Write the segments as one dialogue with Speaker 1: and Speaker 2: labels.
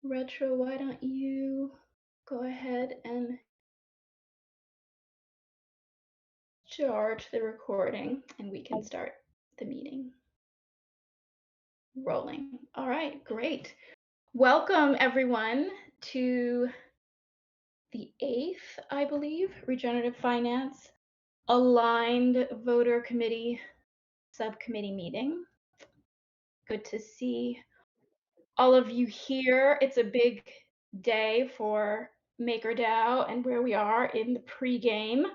Speaker 1: Retro, why don't you go ahead and start the recording and we can start the meeting rolling. All right, great. Welcome everyone to the 8th, I believe, Regenerative Finance Aligned Voter Committee Subcommittee meeting. Good to see all of you here. It's a big day for MakerDAO and where we are in the pregame.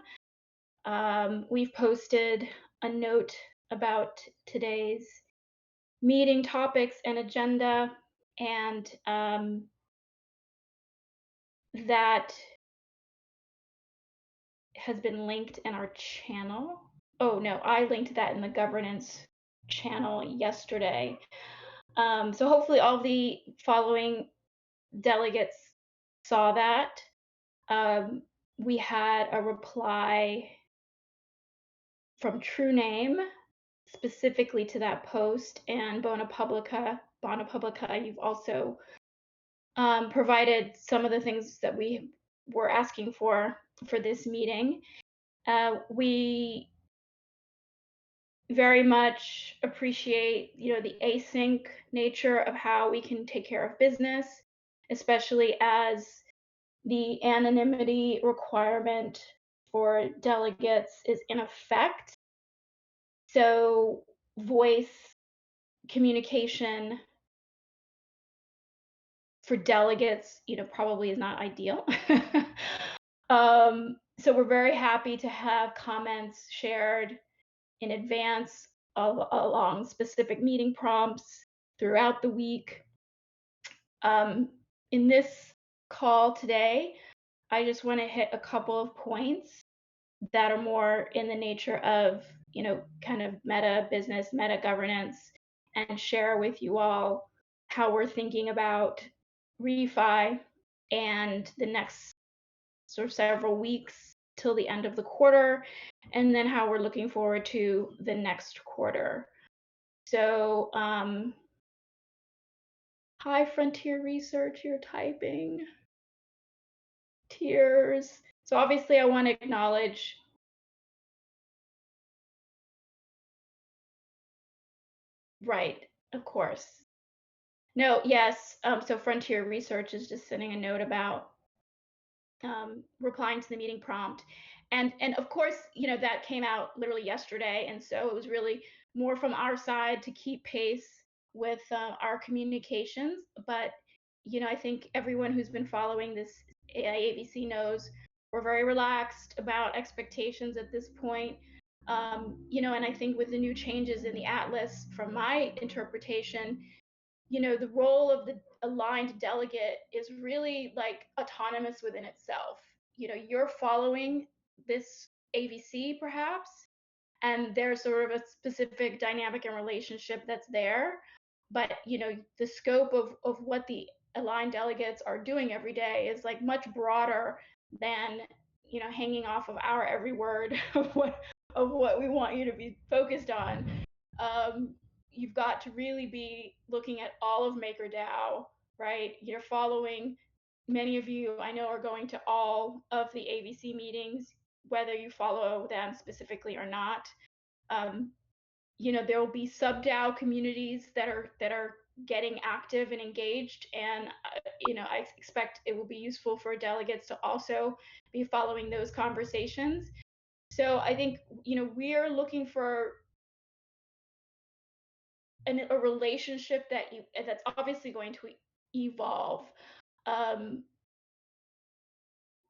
Speaker 1: We've posted a note about today's meeting topics and agenda, and that has been linked in our channel. Oh no, I linked that in the governance channel yesterday. So hopefully all the following delegates saw that. We had a reply from True Name specifically to that post, and Bona Publica, you've also provided some of the things that we were asking for this meeting. We very much appreciate, the async nature of how we can take care of business, especially as the anonymity requirement for delegates is in effect. So voice communication for delegates, probably is not ideal. So we're very happy to have comments shared in advance along specific meeting prompts throughout the week. In this call today, I just want to hit a couple of points that are more in the nature of, kind of meta business, meta governance, and share with you all how we're thinking about refi and the next sort of several weeks till the end of the quarter, and then how we're looking forward to the next quarter. So, hi Frontier Research, you're typing. Tears. So obviously I want to acknowledge right, of course. No, yes. So Frontier Research is just sending a note about replying to the meeting prompt. And of course, that came out literally yesterday. And so it was really more from our side to keep pace with our communications. But, I think everyone who's been following this AIABC knows we're very relaxed about expectations at this point. And I think with the new changes in the Atlas, from my interpretation, the role of the aligned delegate is really like autonomous within itself. You're following this AVC perhaps, and there's sort of a specific dynamic and relationship that's there. But, the scope of what the aligned delegates are doing every day is like much broader than, hanging off of our every word of what we want you to be focused on. You've got to really be looking at all of MakerDAO, right? You're following, many of you I know are going to all of the AVC meetings, whether you follow them specifically or not. There will be sub-DAO communities that are getting active and engaged, and I expect it will be useful for delegates to also be following those conversations. So I think we're looking for a relationship that's obviously going to evolve,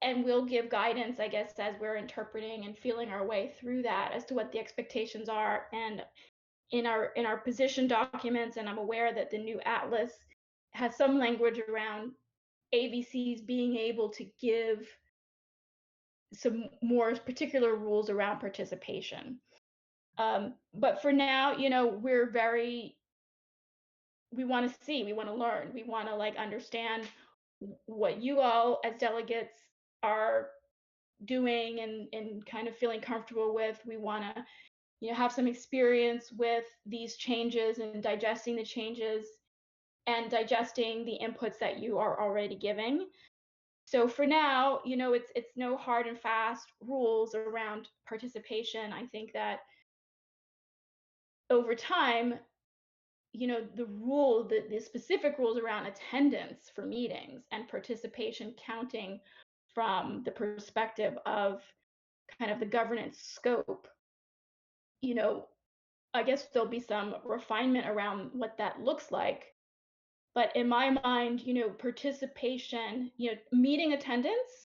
Speaker 1: and we'll give guidance, I guess, as we're interpreting and feeling our way through that as to what the expectations are. And in our position documents, and I'm aware that the new Atlas has some language around AVCs being able to give some more particular rules around participation. But for now, we want to see, we want to learn, we want to understand what you all as delegates are doing and kind of feeling comfortable with. We want to have some experience with these changes and digesting the changes. and digesting the inputs that you are already giving. So for now, it's no hard and fast rules around participation. I think that over time, the specific rules around attendance for meetings and participation counting from the perspective of kind of the governance scope, I guess there'll be some refinement around what that looks like. But in my mind, participation, meeting attendance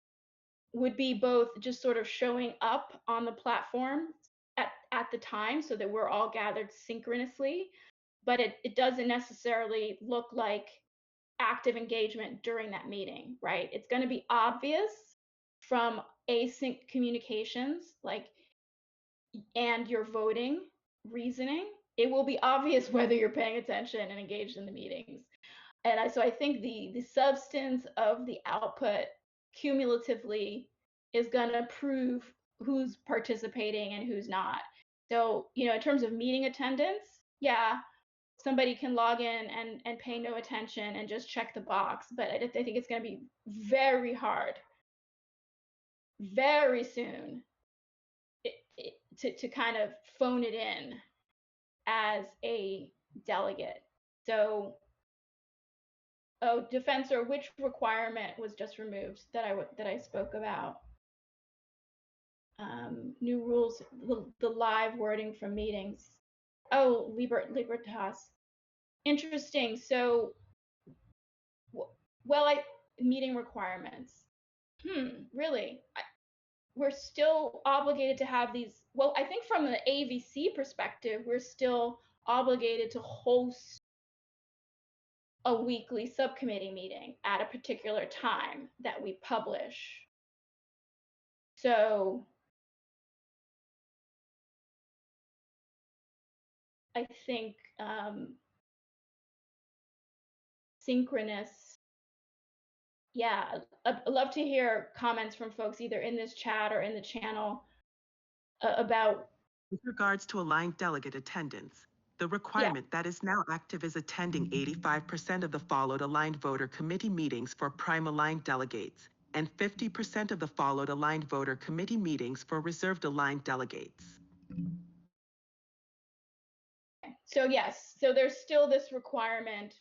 Speaker 1: would be both just sort of showing up on the platform at the time so that we're all gathered synchronously, but it doesn't necessarily look like active engagement during that meeting, right? It's going to be obvious from async communications, and your voting reasoning. It will be obvious whether you're paying attention and engaged in the meetings. And so I think the substance of the output cumulatively is going to prove who's participating and who's not. So, in terms of meeting attendance, yeah, somebody can log in and pay no attention and just check the box. But I think it's going to be very hard, very soon, to kind of phone it in as a delegate. So, Defensor, which requirement was just removed that I spoke about? New rules, the live wording from meetings. Oh, Libertas. Interesting. So, meeting requirements. Really? We're still obligated to have these. Well, I think from the AVC perspective, we're still obligated to host a weekly subcommittee meeting at a particular time that we publish. So I think synchronous. Yeah, I'd love to hear comments from folks either in this chat or in the channel about.
Speaker 2: With regards to aligned delegate attendance, the requirement that is now active is attending 85% of the followed aligned voter committee meetings for prime aligned delegates and 50% of the followed aligned voter committee meetings for reserved aligned delegates.
Speaker 1: So yes, so there's still this requirement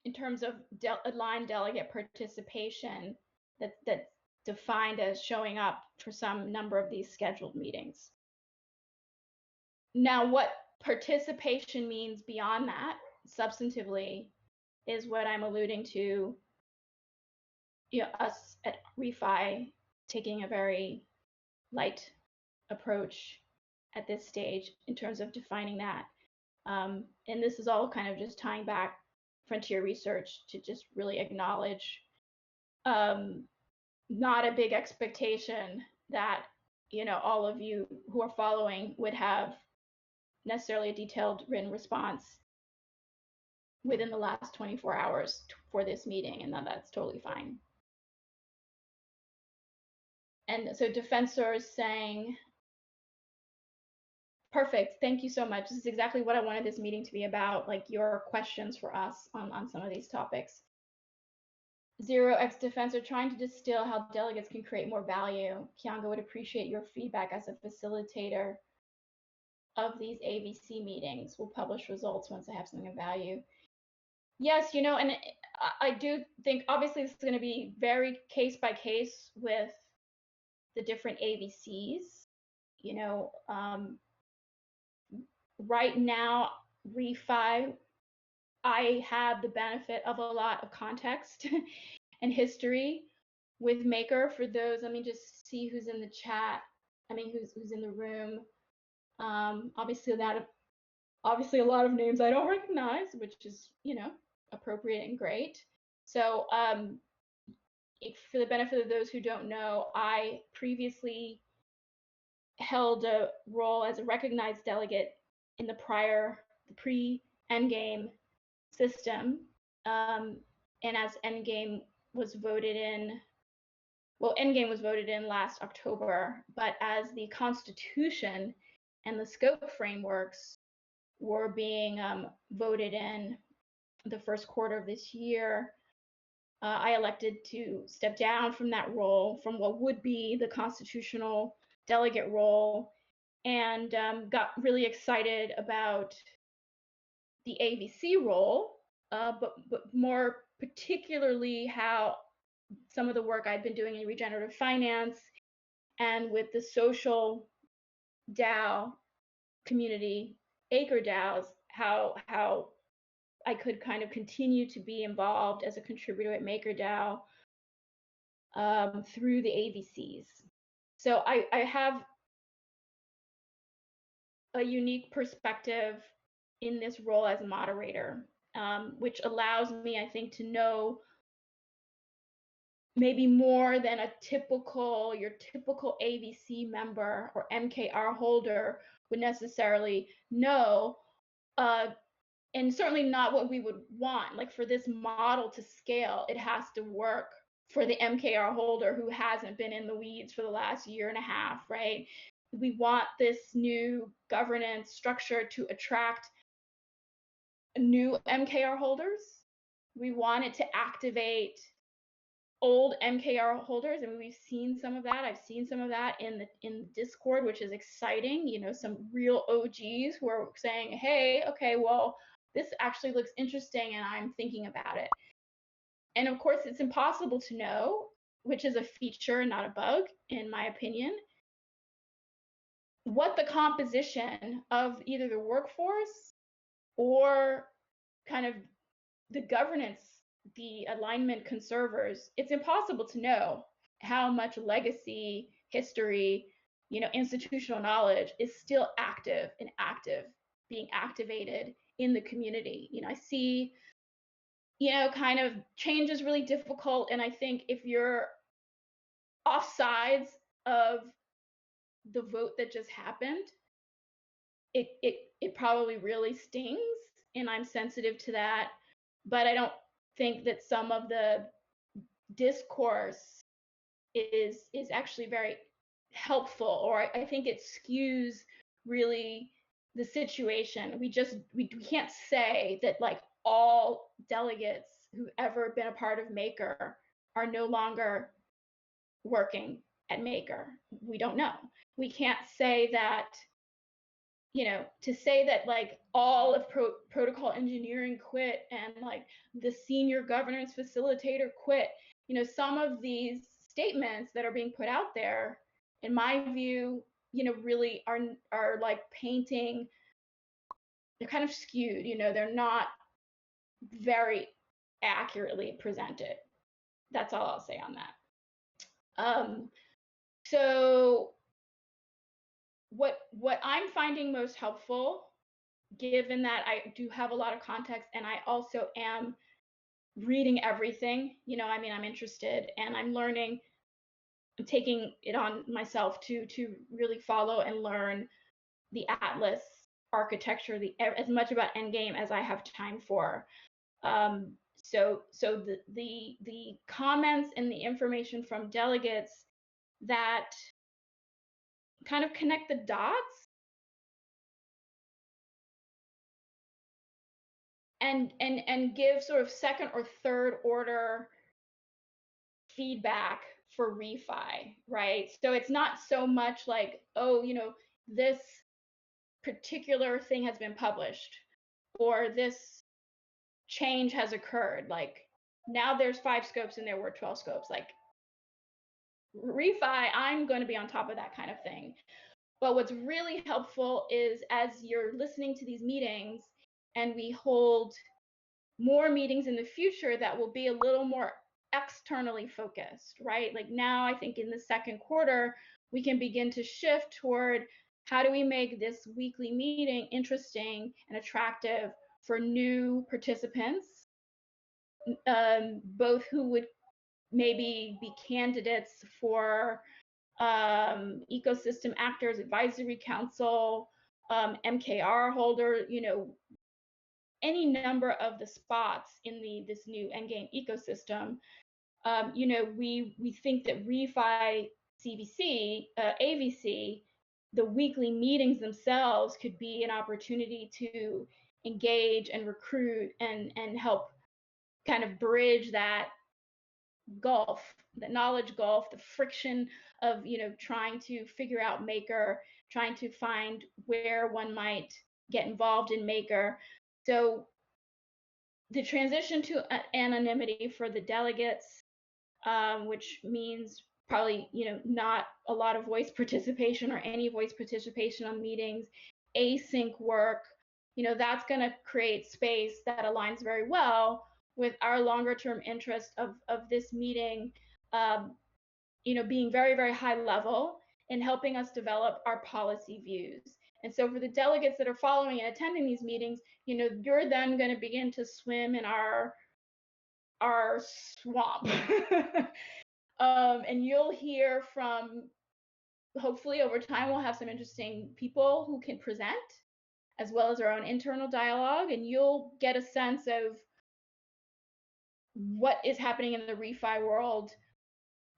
Speaker 1: in terms of aligned delegate participation that's defined as showing up for some number of these scheduled meetings. Now, what participation means beyond that, substantively, is what I'm alluding to. Us at Refi taking a very light approach at this stage in terms of defining that. And this is all kind of just tying back frontier research to just really acknowledge not a big expectation that all of you who are following would have necessarily a detailed written response within the last 24 hours for this meeting, and that's totally fine. And so Defensor is saying, perfect, thank you so much. This is exactly what I wanted this meeting to be about, like your questions for us on some of these topics. 0x Defensor, trying to distill how delegates can create more value. Kianga would appreciate your feedback as a facilitator of these AVC meetings. We'll publish results once I have something of value. Yes, and I do think obviously this is going to be very case by case with the different AVCs. Right now, Refi, I have the benefit of a lot of context and history with Maker. For those, let me just see who's in the chat. I mean, who's in the room. Obviously a lot of names I don't recognize, which is appropriate and great. So for the benefit of those who don't know, I previously held a role as a recognized delegate in the pre-Endgame system, and as Endgame was voted in, Endgame was voted in last October, but as the Constitution and the scope frameworks were being voted in the first quarter of this year, I elected to step down from that role, from what would be the constitutional delegate role, and got really excited about the AVC role, but more particularly how some of the work I'd been doing in regenerative finance and with the social DAO community, MakerDAOs, how I could kind of continue to be involved as a contributor at MakerDAO through the AVCs. So I have a unique perspective in this role as a moderator, which allows me, I think, to know maybe more than your typical AVC member or MKR holder would necessarily know, and certainly not what we would want. Like, for this model to scale, it has to work for the MKR holder who hasn't been in the weeds for the last year and a half, right? We want this new governance structure to attract new MKR holders. We want it to activate old MKR holders, and we've seen some of that. I've seen some of that in the Discord, which is exciting. You know, some real OGs who are saying, "Hey, okay, well, this actually looks interesting, and I'm thinking about it." And of course, it's impossible to know, which is a feature, not a bug, in my opinion, what the composition of either the workforce or kind of the governance, the alignment conservers. It's impossible to know how much legacy, history, institutional knowledge is still active, being activated in the community. I see, kind of change is really difficult. And I think if you're off sides of the vote that just happened, it probably really stings, and I'm sensitive to that. But I don't think that some of the discourse is actually very helpful, or I think it skews really the situation. We can't say that like all delegates who've ever been a part of Maker are no longer working at Maker. We don't know. We can't say that, to say that like all of protocol engineering quit and like the senior governance facilitator quit. Some of these statements that are being put out there, in my view, really are like painting. They're kind of skewed. They're not very accurately presented. That's all I'll say on that. So what I'm finding most helpful, given that I do have a lot of context and I also am reading everything, I'm interested and I'm learning. I'm taking it on myself to really follow and learn the Atlas architecture, as much about Endgame as I have time for. So the comments and the information from delegates that kind of connect the dots and give sort of second or third order feedback for refi, right? So it's not so much like, oh, this particular thing has been published or this change has occurred. Like, now there's 5 scopes and there were 12 scopes. Like, refi, I'm going to be on top of that kind of thing. But what's really helpful is, as you're listening to these meetings and we hold more meetings in the future that will be a little more externally focused, right? Like, now I think in the second quarter, we can begin to shift toward how do we make this weekly meeting interesting and attractive for new participants, both who would maybe be candidates for ecosystem actors, advisory council, MKR holder, any number of the spots in this new Endgame ecosystem. We think that refi CVC, AVC, the weekly meetings themselves could be an opportunity to engage and recruit and help kind of bridge that gulf, the knowledge gulf, the friction of trying to figure out Maker, trying to find where one might get involved in Maker. So the transition to anonymity for the delegates, which means probably not a lot of voice participation or any voice participation on meetings, async work, that's going to create space that aligns very well with our longer term interest of this meeting, being very, very high level in helping us develop our policy views. And so for the delegates that are following and attending these meetings, you're then going to begin to swim in our swamp. And you'll hear from, hopefully over time, we'll have some interesting people who can present, as well as our own internal dialogue, and you'll get a sense of what is happening in the refi world.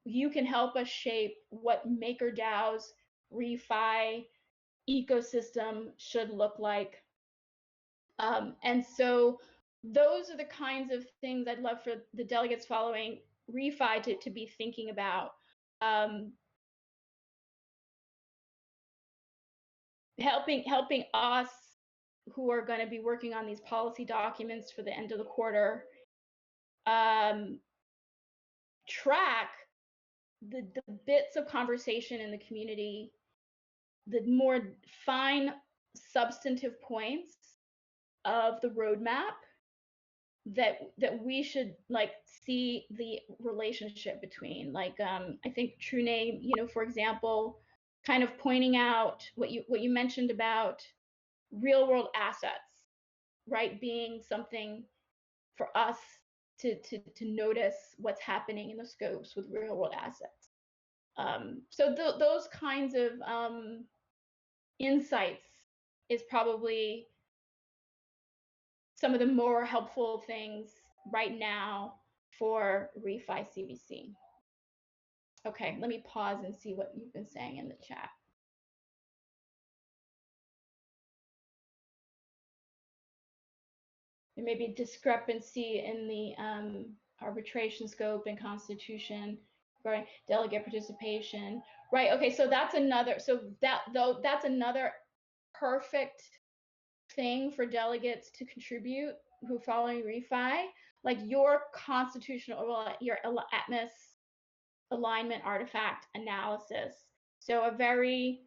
Speaker 1: You can help us shape what MakerDAO's refi ecosystem should look like. And so those are the kinds of things I'd love for the delegates following refi to be thinking about. Helping us who are going to be working on these policy documents for the end of the quarter track the bits of conversation in the community, the more fine substantive points of the roadmap that we should see the relationship between. I think True Name, for example, kind of pointing out what you mentioned about real world assets, right, being something for us to notice what's happening in the scopes with real world assets. So those kinds of insights is probably some of the more helpful things right now for refi CVC. Okay, let me pause and see what you've been saying in the chat. There may be discrepancy in the arbitration scope and constitution regarding delegate participation. Right, okay, so that's another, that's another perfect thing for delegates to contribute who are following refi, like your constitutional, your Atmos alignment artifact analysis. So a very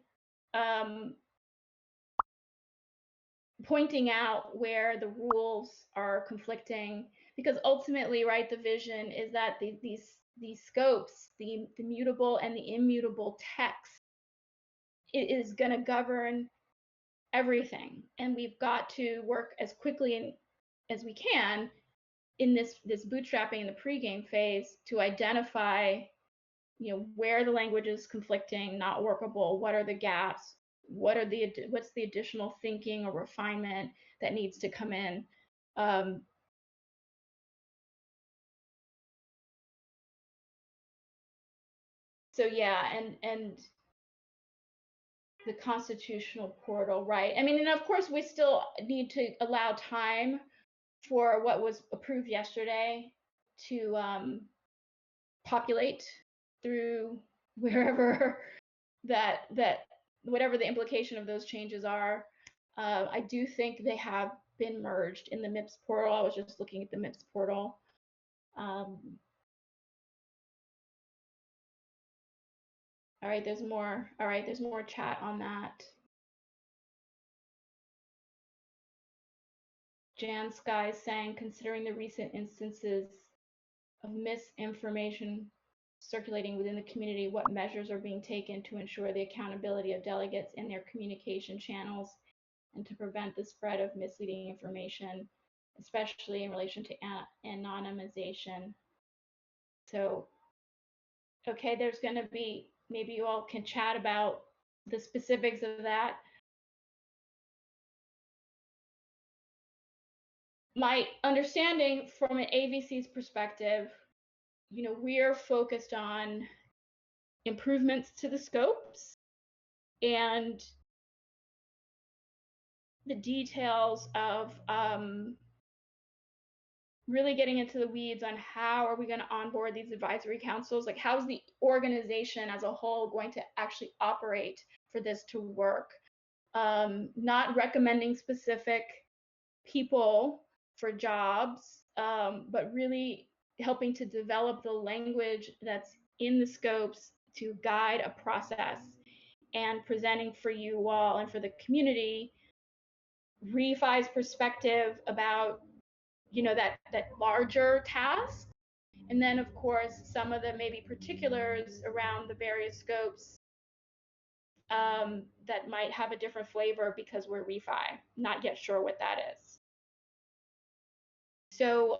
Speaker 1: pointing out where the rules are conflicting, because ultimately, right, the vision is that these scopes, the mutable and the immutable text, it is going to govern everything, and we've got to work as quickly as we can in this bootstrapping in the pregame phase to identify where the language is conflicting, not workable, what are the gaps, what's the additional thinking or refinement that needs to come in. So yeah, and the constitutional portal, right? I mean, and of course we still need to allow time for what was approved yesterday to populate through wherever that whatever the implication of those changes are. I do think they have been merged in the MIPS portal. I was just looking at the MIPS portal. All right, there's more. All right, there's more chat on that. Jan Sky saying, considering the recent instances of misinformation circulating within the community, what measures are being taken to ensure the accountability of delegates in their communication channels and to prevent the spread of misleading information, especially in relation to anonymization? So, okay, there's going to be, maybe you all can chat about the specifics of that. My understanding from an AVC's perspective, we're focused on improvements to the scopes and the details of really getting into the weeds on how are we going to onboard these advisory councils, like how's the organization as a whole going to actually operate for this to work. Not recommending specific people for jobs, but really helping to develop the language that's in the scopes to guide a process, and presenting for you all and for the community ReFi's perspective about, you know, that larger task, and then of course some of the maybe particulars around the various scopes that might have a different flavor because we're ReFi, not yet sure what that is. So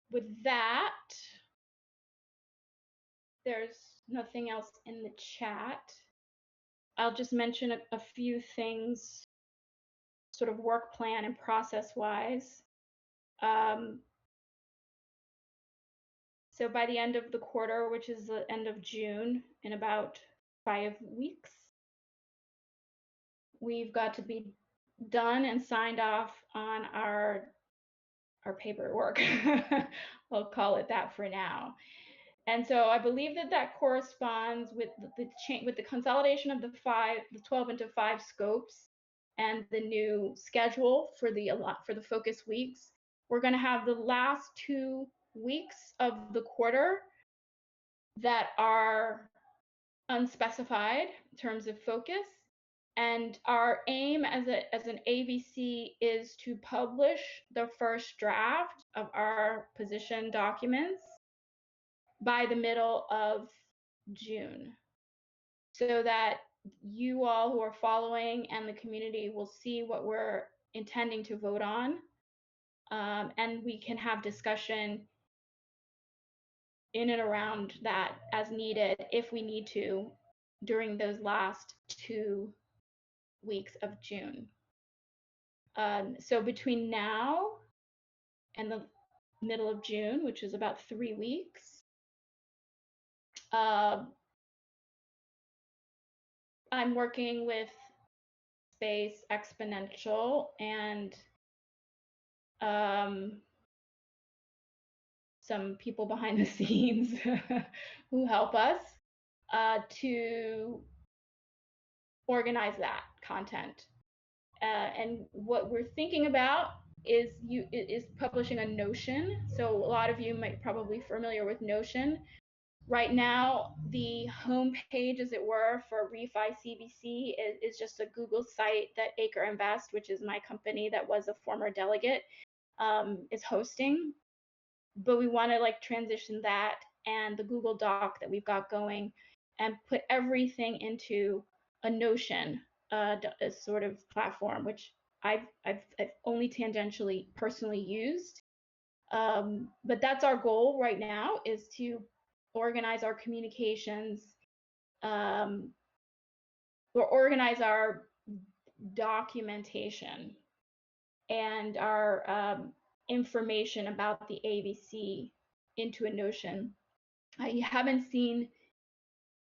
Speaker 1: with that, there's nothing else in the chat. I'll just mention a few things, sort of work plan and process wise. So by the end of the quarter, which is the end of June, in about 5 weeks, we've got to be done and signed off on our paperwork. We'll call it that for now. And so I believe that corresponds with the consolidation of the 12 into 5 scopes and the new schedule for the focus weeks. We're going to have the last 2 weeks of the quarter that are unspecified in terms of focus. And our aim as an AVC is to publish the first draft of our position documents by the middle of June, so that you all who are following and the community will see what we're intending to vote on, and we can have discussion in and around that as needed if we need to during those last 2 weeks of June. So between now and the middle of June, which is about 3 weeks, I'm working with Space Exponential and some people behind the scenes who help us to organize that content. And what we're thinking about is publishing a Notion. So a lot of you might probably familiar with Notion. Right now, the homepage, as it were, for ReFi CVC is just a Google site that Acre Invest, which is my company that was a former delegate, is hosting. But we want to like transition that and the Google Doc that we've got going and put everything into a Notion a sort of platform, which I've only tangentially personally used. But that's our goal right now, is to organize our communications, or organize our documentation and our information about the AVC into a Notion. I haven't seen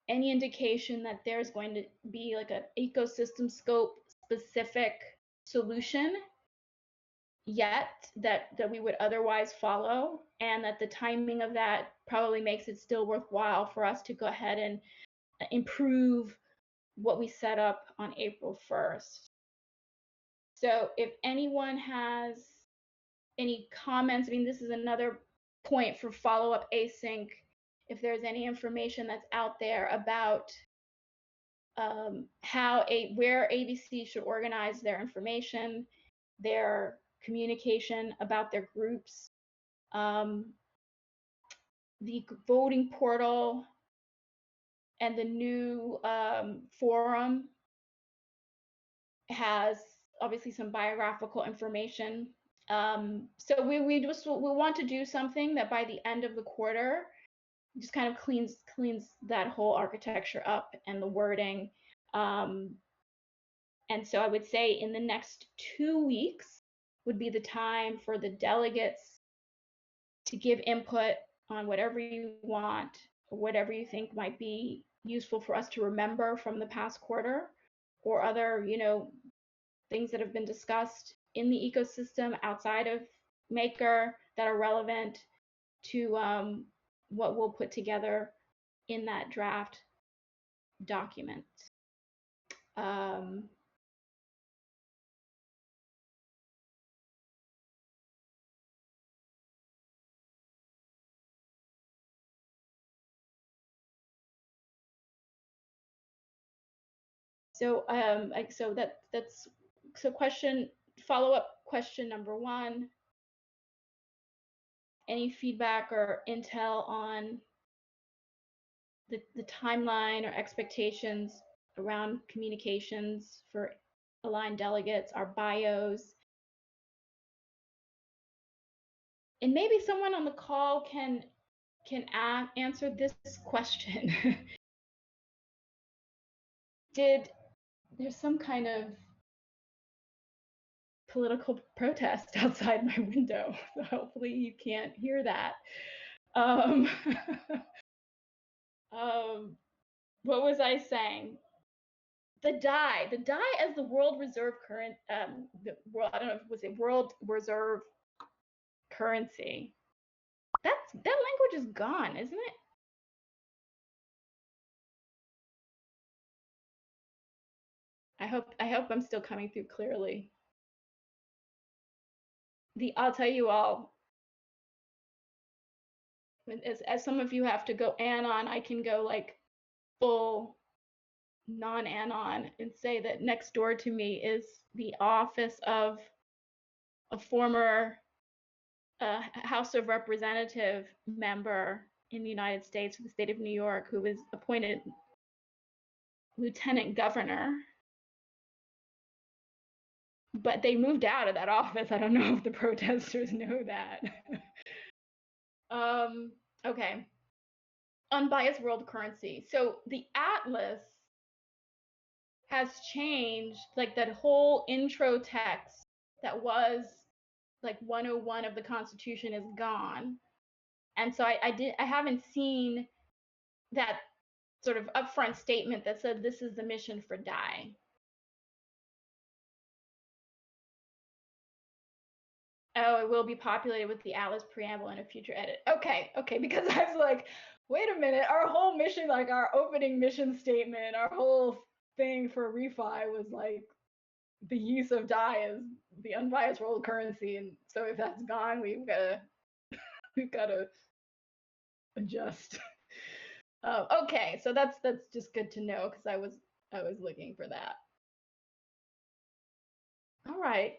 Speaker 1: any indication that there's going to be like an ecosystem scope specific solution yet that we would otherwise follow, and that the timing of that probably makes it still worthwhile for us to go ahead and improve what we set up on April 1st. So if anyone has any comments, I mean, this is another point for follow-up async. If there's any information that's out there about where AVC should organize their information, their communication about their groups, the voting portal, and the new forum has obviously some biographical information. So we want to do something that by the end of the quarter just kind of cleans that whole architecture up and the wording. And so I would say in the next 2 weeks would be the time for the delegates to give input on whatever you want, or whatever you think might be useful for us to remember from the past quarter, or other, things that have been discussed in the ecosystem outside of Maker that are relevant to what we'll put together in that draft document. So follow-up question number 1. Any feedback or intel on the timeline or expectations around communications for aligned delegates, our bios? And maybe someone on the call can answer this question. There's some kind of political protest outside my window, so hopefully you can't hear that. What was I saying? The DAI as the world reserve current, I don't know if it was a world reserve currency. That language is gone, isn't it? I hope I'm still coming through clearly. I'll tell you all, as some of you have to go anon, I can go like full non-anon and say that next door to me is the office of a former House of Representative member in the United States for the state of New York, who was appointed lieutenant governor. But they moved out of that office. I don't know if the protesters know that. Okay. Unbiased World Currency. So the Atlas has changed, like that whole intro text that was like 101 of the Constitution is gone. And so I haven't seen that sort of upfront statement that said this is the mission for DAI. Oh, it will be populated with the Atlas preamble in a future edit. Okay, because I was like, wait a minute, our whole mission, like our opening mission statement, our whole thing for refi was like the use of DAI as the unbiased world currency, and so if that's gone, we've gotta adjust. Okay, so that's just good to know because I was looking for that. All right.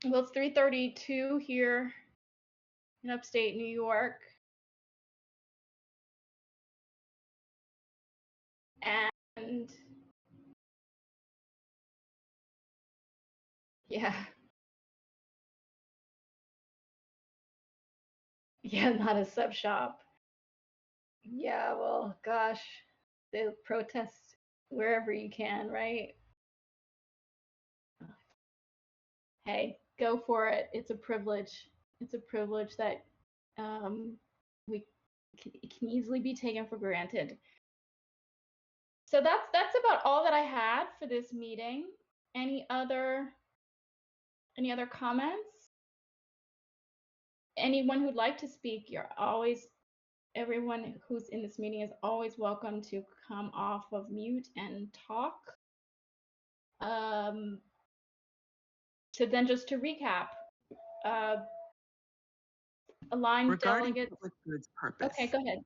Speaker 1: Well, it's 3:32 here in upstate New York. And yeah. Yeah, not a sub shop. Yeah, well, gosh, they protest wherever you can, right? Hey, go for it. It's a privilege. It's a privilege that it can easily be taken for granted. So that's about all that I had for this meeting. Any other comments? Anyone who'd like to speak, everyone who's in this meeting is always welcome to come off of mute and talk. So then just to recap, aligned
Speaker 2: Regarding
Speaker 1: delegates.
Speaker 2: public goods purpose.
Speaker 1: Okay, go ahead.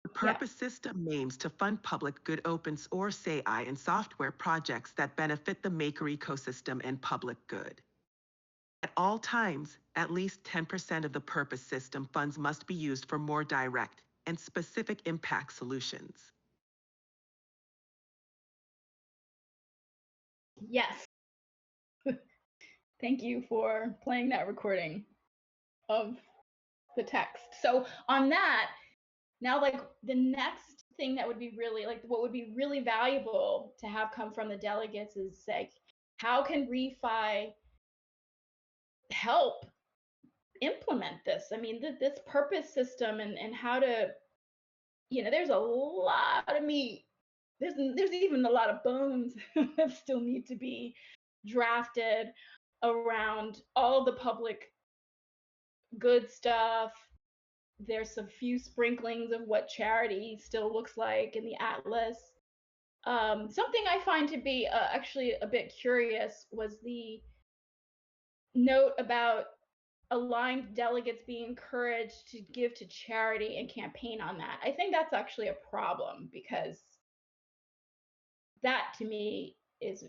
Speaker 2: The purpose system aims to fund public good open source AI and software projects that benefit the Maker ecosystem and public good. At all times, at least 10% of the purpose system funds must be used for more direct and specific impact solutions.
Speaker 1: Yes. Thank you for playing that recording of the text. So on that, now like the next thing that would be really like what would be really valuable to have come from the delegates is like, how can refi help implement this? I mean, this purpose system and how to, there's a lot of meat. There's even a lot of bones that still need to be drafted around all the public good stuff. There's a few sprinklings of what charity still looks like in the atlas. Something I find to be actually a bit curious was the note about aligned delegates being encouraged to give to charity and campaign on that. I think that's actually a problem, because that to me is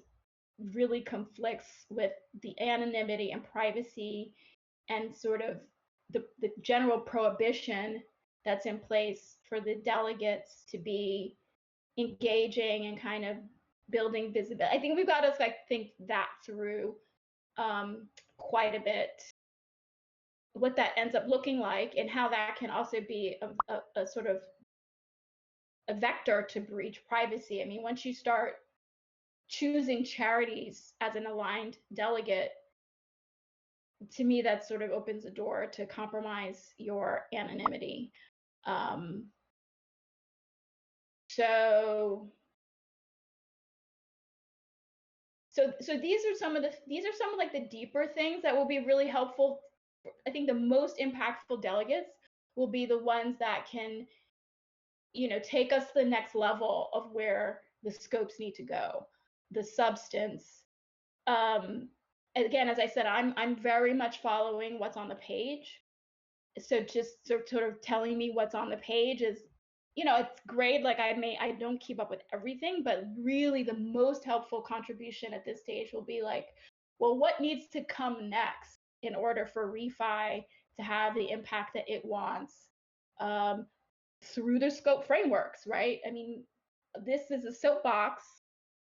Speaker 1: really conflicts with the anonymity and privacy and sort of the general prohibition that's in place for the delegates to be engaging and kind of building visibility. I think we've got to think that through quite a bit, what that ends up looking like, and how that can also be a sort of a vector to breach privacy. I mean, once you start choosing charities as an aligned delegate, to me, that sort of opens the door to compromise your anonymity. So these are some of like the deeper things that will be really helpful. I think the most impactful delegates will be the ones that can, take us to the next level of where the scopes need to go, the substance. Again, as I said, I'm very much following what's on the page. So just sort of telling me what's on the page is, it's great. Like I don't keep up with everything, but really the most helpful contribution at this stage will be like, well, what needs to come next in order for refi to have the impact that it wants, through the scope frameworks, right? I mean, this is a soapbox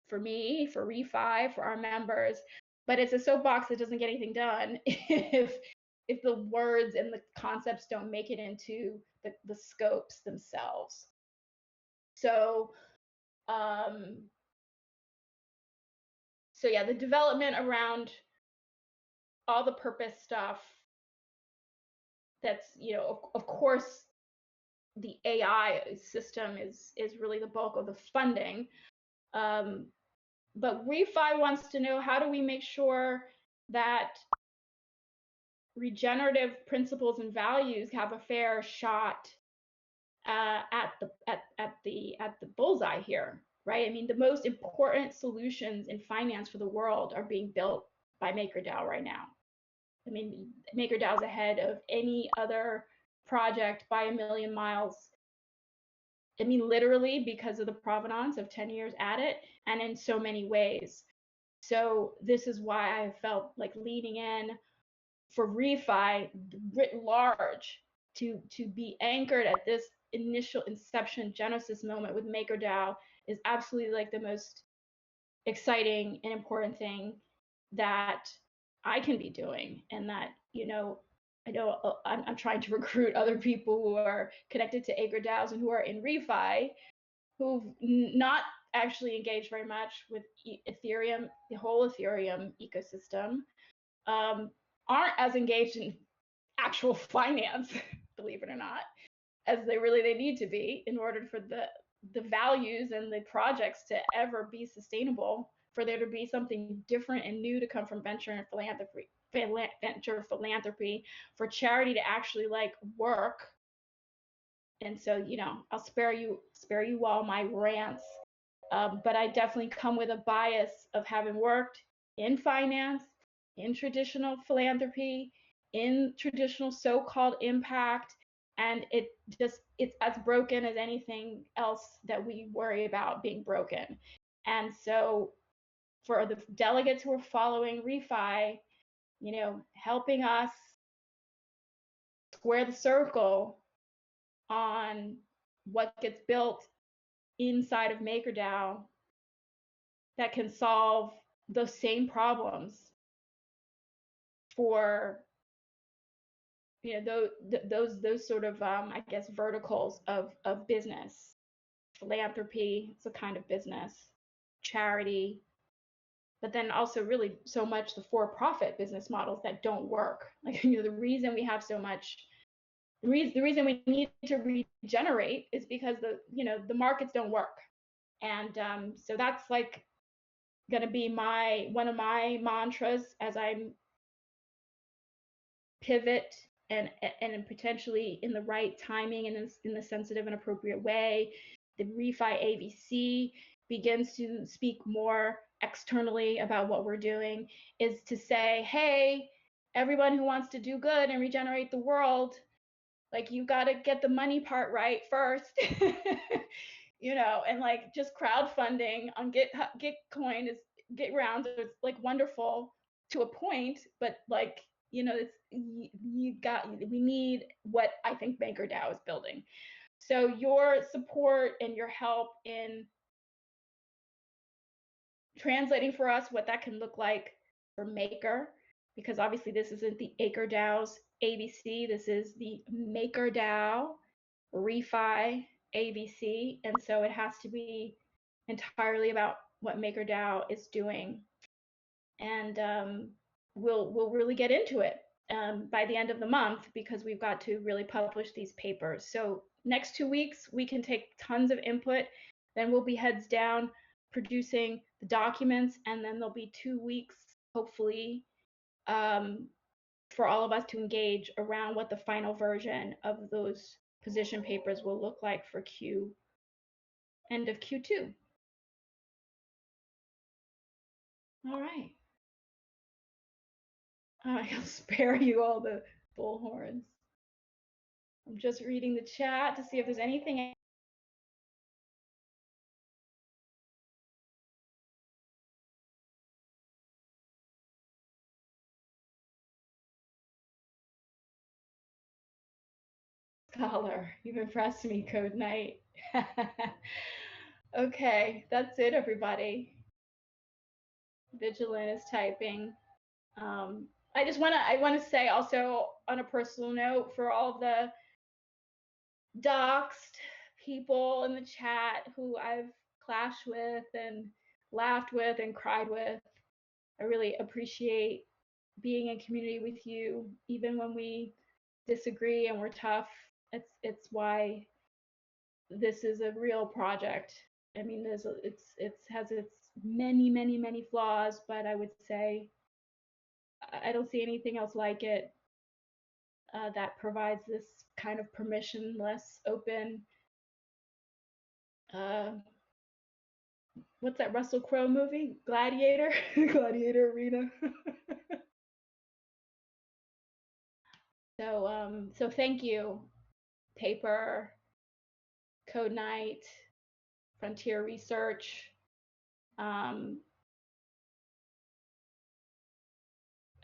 Speaker 1: for me, for refi, for our members, but it's a soapbox that doesn't get anything done if the words and the concepts don't make it into the scopes themselves. So yeah, the development around all the purpose stuff, that's, of course, the AI system is really the bulk of the funding. But refi wants to know, how do we make sure that regenerative principles and values have a fair shot at the bullseye here, right? I mean, the most important solutions in finance for the world are being built by MakerDAO right now. I mean, MakerDAO is ahead of any other project by a million miles. I mean, literally, because of the provenance of 10 years at it, and in so many ways. So this is why I felt like leaning in for refi writ large to be anchored at this initial inception genesis moment with MakerDAO is absolutely like the most exciting and important thing that I can be doing. And that, I know I'm trying to recruit other people who are connected to AgriDAOs and who are in refi, who've not actually engaged very much with Ethereum, the whole Ethereum ecosystem, aren't as engaged in actual finance, believe it or not, as they need to be in order for the values and the projects to ever be sustainable, for there to be something different and new to come from venture and philanthropy, for charity to actually like work. And so, I'll spare you all my rants, but I definitely come with a bias of having worked in finance, in traditional philanthropy, in traditional so-called impact, and it's as broken as anything else that we worry about being broken. And so for the delegates who are following refi, helping us square the circle on what gets built inside of MakerDAO that can solve those same problems for, those sort of I guess verticals of business. Philanthropy, it's a kind of business, charity, but then also really so much the for-profit business models that don't work. Like, the reason we have so much, the reason we need to regenerate is because the markets don't work. And so that's like going to be one of my mantras as I pivot and potentially in the right timing and in the sensitive and appropriate way. The refi AVC begins to speak more externally about what we're doing, is to say, hey, everyone who wants to do good and regenerate the world, like, you got to get the money part right first. You know, and like just crowdfunding on Gitcoin is GitRounds is like wonderful to a point, but like, you know, it's we need what I think MakerDAO is building. So your support and your help in translating for us what that can look like for Maker, because obviously this isn't the MakerDAO's ABC, this is the MakerDAO refi ABC, and so it has to be entirely about what MakerDAO is doing. And we'll really get into it by the end of the month, because we've got to really publish these papers. So next 2 weeks, we can take tons of input. Then we'll be heads down producing the documents, and then there'll be 2 weeks, hopefully, for all of us to engage around what the final version of those position papers will look like for end of Q2. All right. I'll spare you all the bullhorns. I'm just reading the chat to see if there's anything. Scholar, you've impressed me, Code Knight. Okay, that's it, everybody. Vigilant is typing. I want to say also on a personal note, for all the doxed people in the chat who I've clashed with and laughed with and cried with, I really appreciate being in community with you, even when we disagree and we're tough. It's why this is a real project. I mean, it has its many flaws, but I would say I don't see anything else like it that provides this kind of permissionless, open. What's that Russell Crowe movie? Gladiator, Gladiator Arena. So thank you, Paper, Code Knight, Frontier Research. I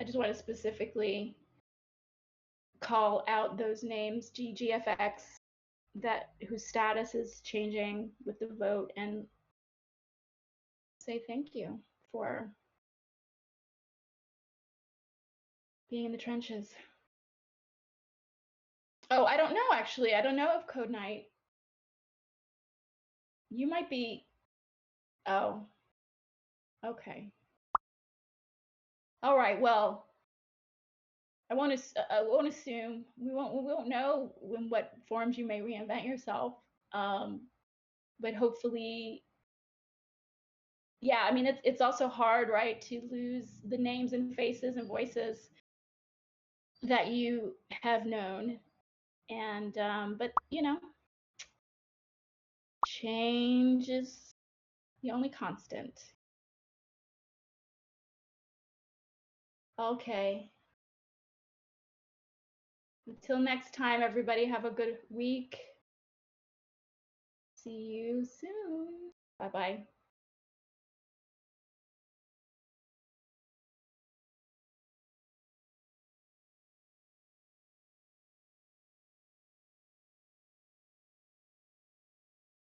Speaker 1: just want to specifically call out those names, GGFX, whose status is changing with the vote, and say thank you for being in the trenches. Oh, I don't know, actually. I don't know if Code Knight. You might be. Oh. Okay. All right. Well, I won't assume. We won't know in what forms you may reinvent yourself. But hopefully, yeah. I mean, it's also hard, right, to lose the names and faces and voices that you have known. And but you know, change is the only constant. Okay. Until next time, everybody, have a good week. See you soon. Bye-bye.